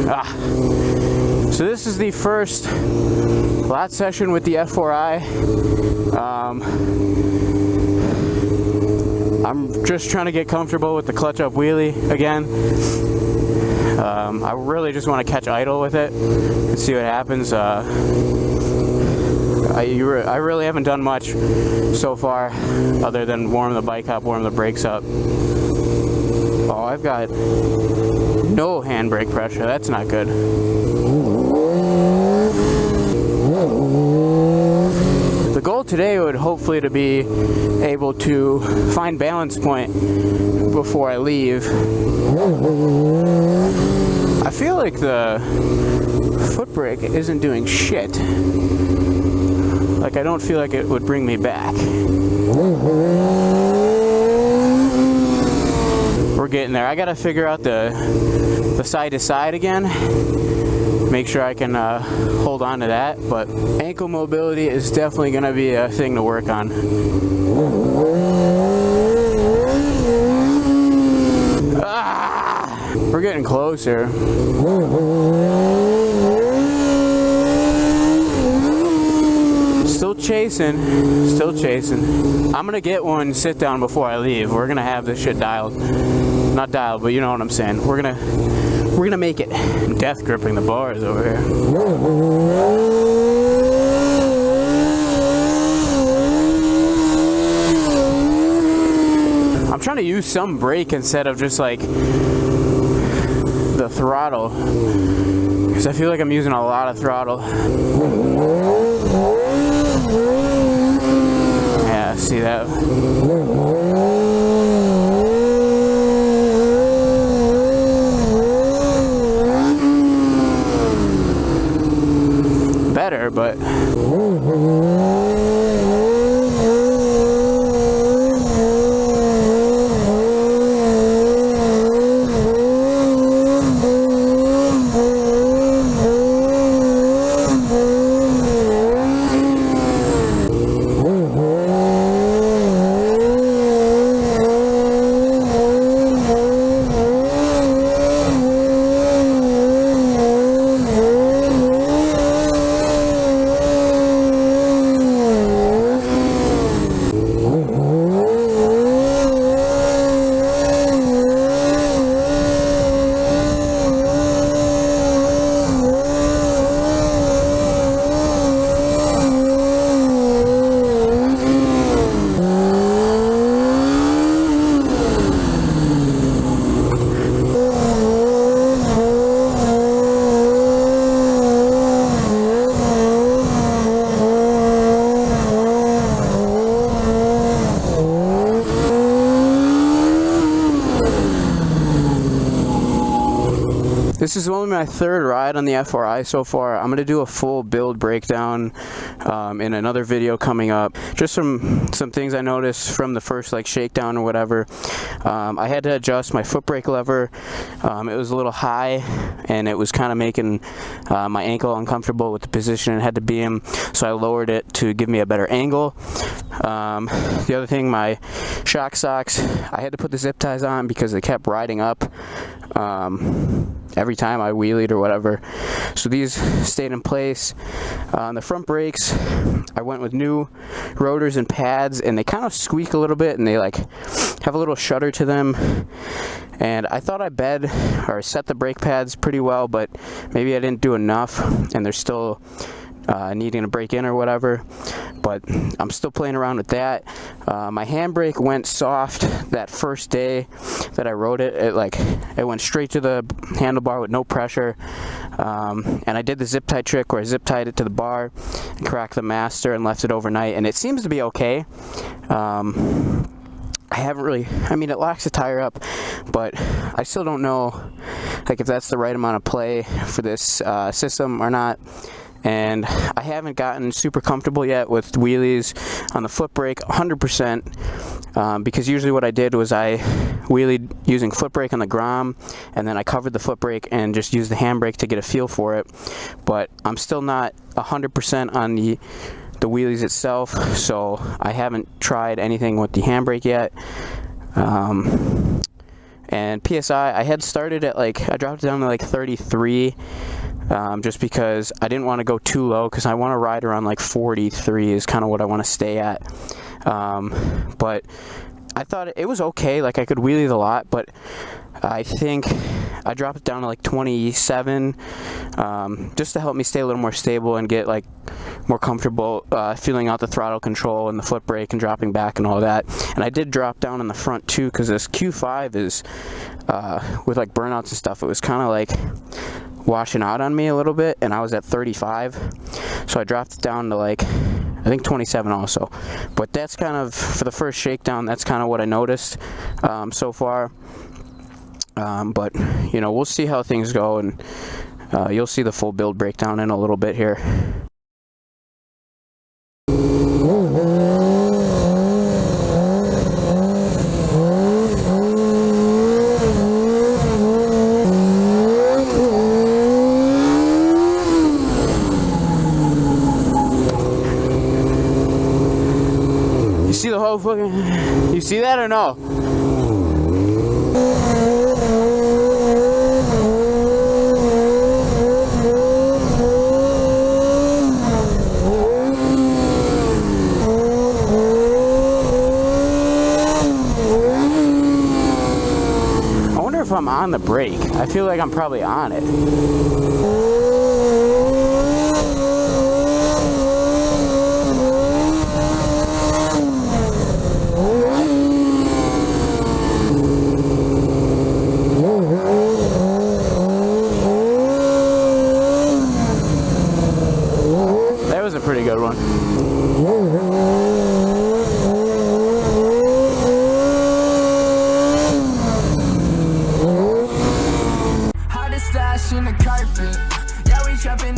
So this is the first lot session with the F4i. I'm just trying to get comfortable with the clutch up wheelie again. I really just want to catch idle with it and see what happens. I really haven't done much so far other than warm the bike up, warm the brakes up. Oh, I've got no handbrake pressure. That's not good. The goal today would hopefully to be able to find balance point before I leave. I feel like the foot brake isn't doing shit. Like, I don't feel like it would bring me back. We're getting there. I gotta figure out the side to side again. Make sure I can hold on to that, but ankle mobility is definitely gonna be a thing to work on. We're getting closer. Still chasing. I'm gonna get one sit down before I leave. We're gonna have this shit dialed. Not dialed, but you know what I'm saying. We're gonna make it. I'm death gripping the bars over here. I'm trying to use some brake instead of just like the throttle, because I feel like I'm using a lot of throttle. Yeah, see that? Better, but this is only my third ride on the F4i so far. I'm going to do a full build breakdown in another video coming up. Just some things I noticed from the first like shakedown or whatever. I had to adjust my foot brake lever. It was a little high and it was kind of making my ankle uncomfortable with the position it had to be in, so I lowered it to give me a better angle. The other thing, my shock socks, I had to put the zip ties on because they kept riding up every time I wheelied or whatever, so these stayed in place. On the front brakes, I went with new rotors and pads, and they kind of squeak a little bit and they like have a little shudder to them, and I thought I bed or set the brake pads pretty well, but maybe I didn't do enough and they're still needing to break in or whatever, but I'm still playing around with that. My handbrake went soft that first day that I rode it. It went straight to the handlebar with no pressure, and I did the zip tie trick where I zip tied it to the bar and cracked the master and left it overnight, and it seems to be okay. I haven't really, I mean, it locks the tire up, but I still don't know like if that's the right amount of play for this system or not. And I haven't gotten super comfortable yet with wheelies on the foot brake 100%, because usually what I did was I wheelied using foot brake on the Grom, and then I covered the foot brake and just used the handbrake to get a feel for it. But I'm still not 100% on the wheelies itself, so I haven't tried anything with the handbrake yet. And PSI, I had started at like, I dropped it down to like 33, just because I didn't want to go too low, because I want to ride around like 43 is kind of what I want to stay at. But I thought it was okay, like I could wheelie the lot, but I think I dropped it down to like 27, just to help me stay a little more stable and get like more comfortable feeling out the throttle control and the foot brake and dropping back and all that. And I did drop down in the front too, because this Q5 is with like burnouts and stuff, it was kind of like washing out on me a little bit, and I was at 35, so I dropped it down to like I think 27 also. But that's kind of, for the first shakedown, that's kind of what I noticed so far. But you know, we'll see how things go, and you'll see the full build breakdown in a little bit here. See the whole fucking, you see that or no? I wonder if I'm on the brake. I feel like I'm probably on it. Pretty good one. Hardest stash in the carpet. Yeah, we trapping